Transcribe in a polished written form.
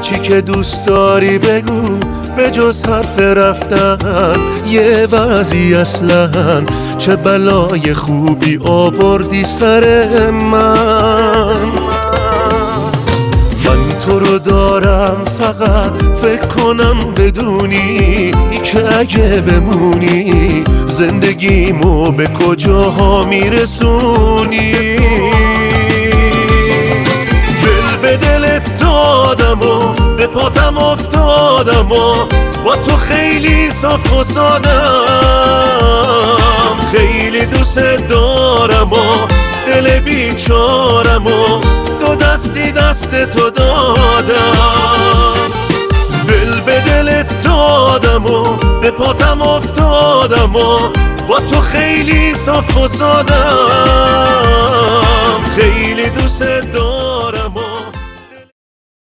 هرچی که دوست داری بگو به جز حرف رفتن یه وضعی اصلا چه بلای خوبی آوردی سر من تو رو دارم فقط فکر کنم بدونی که اگه بمونی زندگیمو به کجاها میرسونی دل به دلت دادم و به پاتم افتادم و با تو خیلی صاف و سادم خیلی دوست دارم و دل بیچارم و دو دستی دست تو دادم دل به دلت دادم و به پاتم افتادم و با تو خیلی صاف و سادم خیلی دوست دارم